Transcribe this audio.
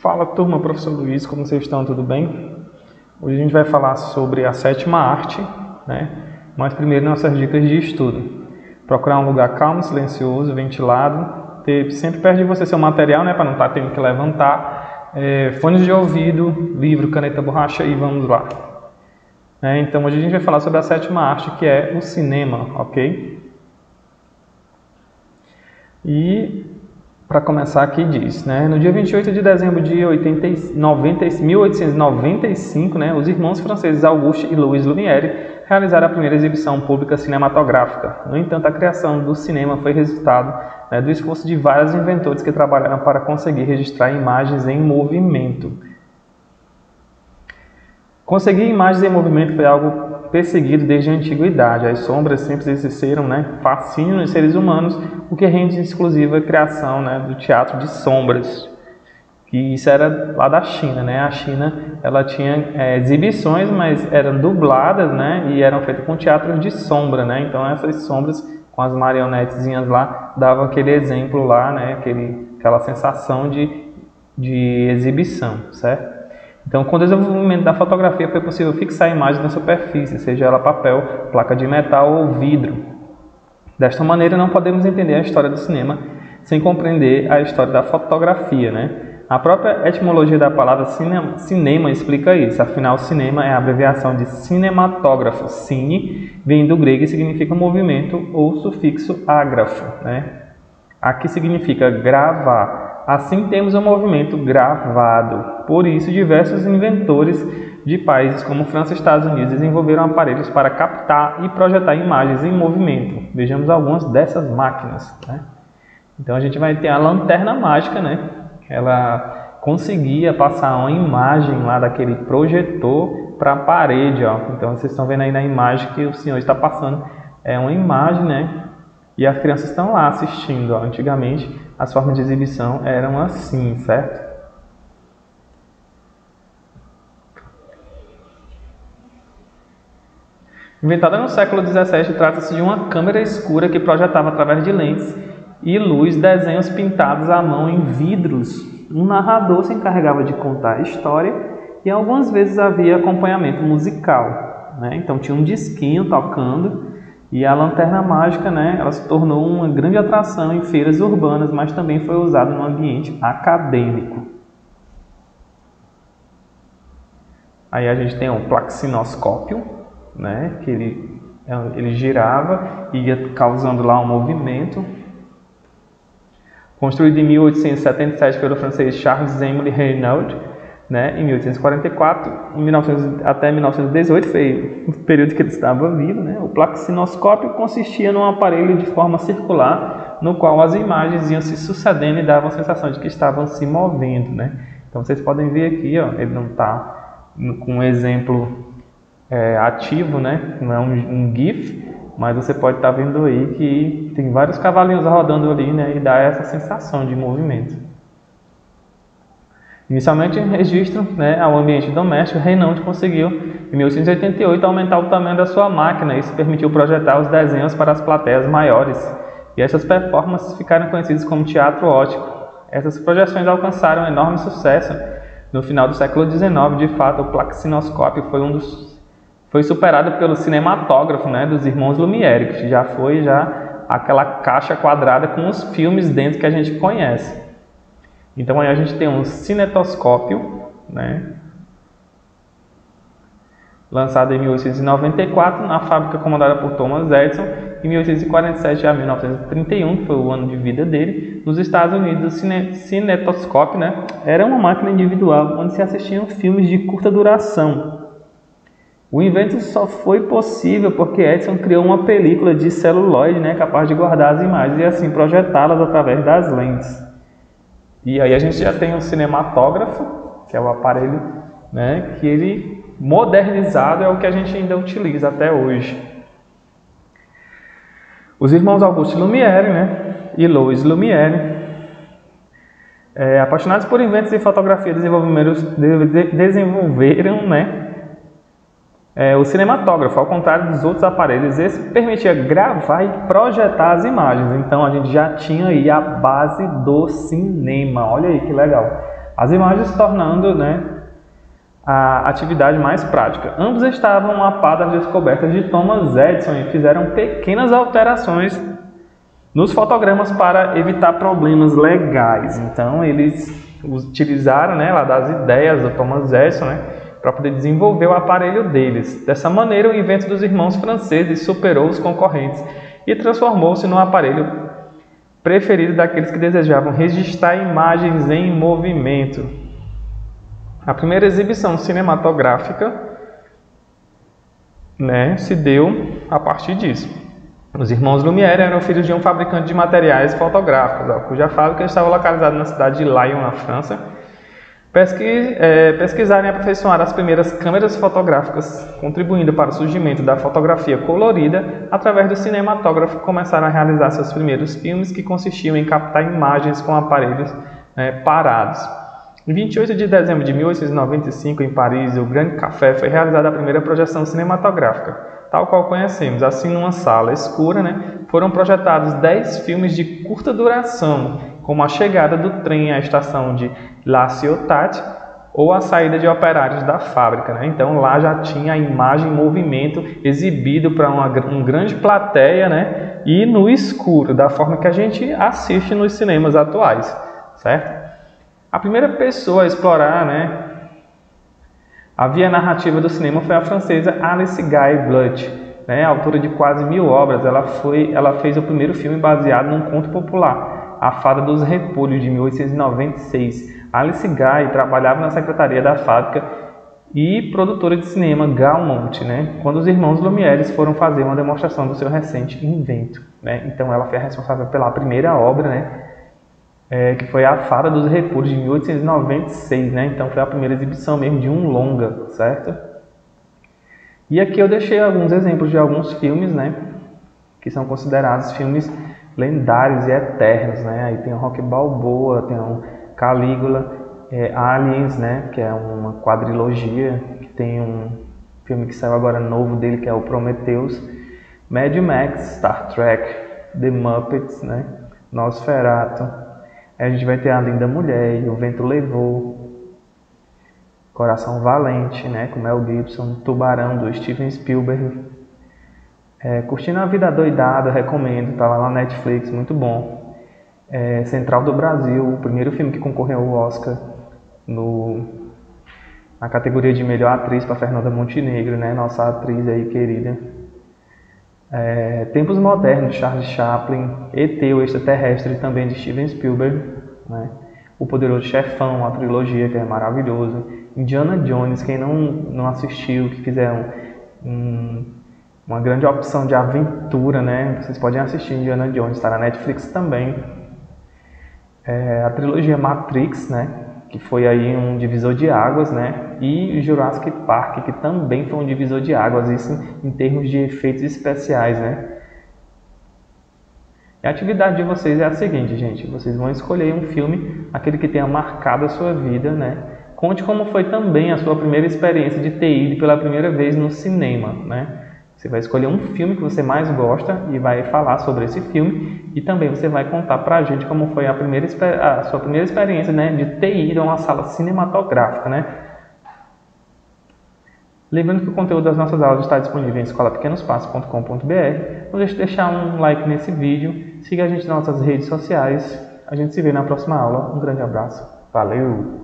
Fala turma, professor Luiz, como vocês estão? Tudo bem? Hoje a gente vai falar sobre a sétima arte, né? Mas primeiro nossas dicas de estudo. Procurar um lugar calmo, silencioso, ventilado, ter sempre perto de você seu material, né? Para não estar tendo que levantar, fones de ouvido, livro, caneta, borracha e vamos lá. Então hoje a gente vai falar sobre a sétima arte, que é o cinema, ok? E para começar aqui diz, né, no dia 28 de dezembro de 1895, né, os irmãos franceses Auguste e Louis Lumière realizaram a primeira exibição pública cinematográfica. No entanto, a criação do cinema foi resultado, né, do esforço de vários inventores que trabalharam para conseguir registrar imagens em movimento. Conseguir imagens em movimento foi algo perseguido desde a antiguidade. As sombras sempre existiram, né, fascínio nos seres humanos, o que rende exclusiva a criação, né, do teatro de sombras. Que isso era lá da China, né? A China, ela tinha exibições, mas eram dubladas, né, e eram feitas com teatros de sombra, né? Então essas sombras com as marionetezinhas lá davam aquele exemplo lá, né, aquela sensação de exibição, certo? Então, com o desenvolvimento da fotografia, foi possível fixar imagens na superfície, seja ela papel, placa de metal ou vidro. Desta maneira, não podemos entender a história do cinema sem compreender a história da fotografia, né? A própria etimologia da palavra cinema explica isso. Afinal, cinema é a abreviação de cinematógrafo. Cine vem do grego e significa movimento ou sufixo ágrafo, né? Aqui significa gravar. Assim temos o movimento gravado. Por isso, diversos inventores de países como França e Estados Unidos desenvolveram aparelhos para captar e projetar imagens em movimento. Vejamos algumas dessas máquinas, né? Então a gente vai ter a lanterna mágica, né? Ela conseguia passar uma imagem lá daquele projetor para a parede, ó. Então vocês estão vendo aí na imagem que o senhor está passando uma imagem, né? E as crianças estão lá assistindo, ó. Antigamente as formas de exibição eram assim, certo? Inventada no século XVII, trata-se de uma câmera escura que projetava através de lentes e luz desenhos pintados à mão em vidros. Um narrador se encarregava de contar a história e algumas vezes havia acompanhamento musical, né? Então tinha um disquinho tocando. E a lanterna mágica, né, ela se tornou uma grande atração em feiras urbanas, mas também foi usada no ambiente acadêmico. Aí a gente tem o plaxinoscópio, né, que ele girava e ia causando lá um movimento. Construído em 1877 pelo francês Charles-Émile Reynaud, né, em 1844, até 1918, foi o período que ele estava vivo, né? O plaxinoscópio consistia num aparelho de forma circular, no qual as imagens iam se sucedendo e davam a sensação de que estavam se movendo, né? Então vocês podem ver aqui, ó, ele não está com um exemplo ativo, né? Não é um GIF, mas você pode estar vendo aí que tem vários cavalinhos rodando ali, né? E dá essa sensação de movimento. Inicialmente em registro, né, ao ambiente doméstico, Reynaud conseguiu, em 1888, aumentar o tamanho da sua máquina. Isso permitiu projetar os desenhos para as plateias maiores. E essas performances ficaram conhecidas como teatro óptico. Essas projeções alcançaram um enorme sucesso. No final do século XIX, de fato, o plaxinoscópio foi superado pelo cinematógrafo, né, dos irmãos Lumière, que já foi aquela caixa quadrada com os filmes dentro que a gente conhece. Então aí a gente tem um cinetoscópio, né, lançado em 1894 na fábrica comandada por Thomas Edison, em 1847 a 1931, que foi o ano de vida dele. Nos Estados Unidos, o cinetoscópio, né, era uma máquina individual onde se assistiam filmes de curta duração. O invento só foi possível porque Edison criou uma película de celuloide, né, capaz de guardar as imagens e assim projetá-las através das lentes. E aí a gente já tem o cinematógrafo, que é o aparelho, né, que ele modernizado é o que a gente ainda utiliza até hoje. Os irmãos Auguste Lumière, né, e Louis Lumière, apaixonados por inventos em fotografia, desenvolveram, né, o cinematógrafo. Ao contrário dos outros aparelhos, esse permitia gravar e projetar as imagens. Então a gente já tinha aí a base do cinema. Olha aí que legal. as imagens se tornando, né, a atividade mais prática. Ambos estavam a par das descobertas de Thomas Edison e fizeram pequenas alterações nos fotogramas para evitar problemas legais. Então eles utilizaram, né, lá das ideias do Thomas Edison, né, para poder desenvolver o aparelho deles. Dessa maneira, o invento dos irmãos franceses superou os concorrentes e transformou-se no aparelho preferido daqueles que desejavam registrar imagens em movimento. A primeira exibição cinematográfica, né, se deu a partir disso. Os irmãos Lumière eram filhos de um fabricante de materiais fotográficos, cuja fábrica estava localizada na cidade de Lyon, na França. Pesquisaram e aperfeiçoaram as primeiras câmeras fotográficas, contribuindo para o surgimento da fotografia colorida. Através do cinematógrafo, começaram a realizar seus primeiros filmes, que consistiam em captar imagens com aparelhos parados. Em 28 de dezembro de 1895, em Paris, o Grande Café, foi realizada a primeira projeção cinematográfica, tal qual conhecemos. Assim, numa sala escura, foram projetados 10 filmes de curta duração, como a chegada do trem à estação de La Ciotat ou a saída de operários da fábrica. Então lá já tinha a imagem em movimento exibido para uma grande plateia, e no escuro, da forma que a gente assiste nos cinemas atuais, certo? A primeira pessoa a explorar, a via narrativa do cinema foi a francesa Alice Guy Blunt, autora de quase 1000 obras. Ela fez o primeiro filme baseado num conto popular, A Fada dos Repolhos, de 1896. Alice Guy trabalhava na secretaria da fábrica e produtora de cinema Gaumont, quando os irmãos Lumière foram fazer uma demonstração do seu recente invento. Então ela foi a responsável pela primeira obra, que foi A Fada dos Repolhos, de 1896. Então foi a primeira exibição mesmo de um longa, certo? E aqui eu deixei alguns exemplos de alguns filmes, que são considerados filmes lendários e eternos, Aí tem o Rocky Balboa, tem o Calígula, Aliens, que é uma quadrilogia, que tem um filme que saiu agora novo dele, que é o Prometheus, Mad Max, Star Trek, The Muppets, Nosferatu. A gente vai ter A Linda Mulher, e O Vento Levou, Coração Valente, com Mel Gibson, Tubarão, do Steven Spielberg. Curtindo a Vida Adoidada, recomendo, tá lá na Netflix, muito bom. Central do Brasil, o primeiro filme que concorreu ao Oscar na categoria de melhor atriz para Fernanda Montenegro, nossa atriz aí querida. Tempos Modernos, Charles Chaplin, E.T., o Extraterrestre, também de Steven Spielberg, O Poderoso Chefão, a trilogia, que é maravilhoso. Indiana Jones, quem não assistiu, que quiser uma grande opção de aventura, vocês podem assistir Indiana Jones, está na Netflix também. A trilogia Matrix, que foi aí um divisor de águas, e Jurassic Park, que também foi um divisor de águas, isso em termos de efeitos especiais, E a atividade de vocês é a seguinte, gente: vocês vão escolher um filme, aquele que tenha marcado a sua vida, Conte como foi também a sua primeira experiência de ter ido pela primeira vez no cinema, Você vai escolher um filme que você mais gosta e vai falar sobre esse filme, e também você vai contar pra gente como foi a sua primeira experiência, de ter ido a uma sala cinematográfica, Lembrando que o conteúdo das nossas aulas está disponível em escolapequenospasso.com.br. Não deixe de deixar um like nesse vídeo, siga a gente nas nossas redes sociais. A gente se vê na próxima aula. Um grande abraço. Valeu!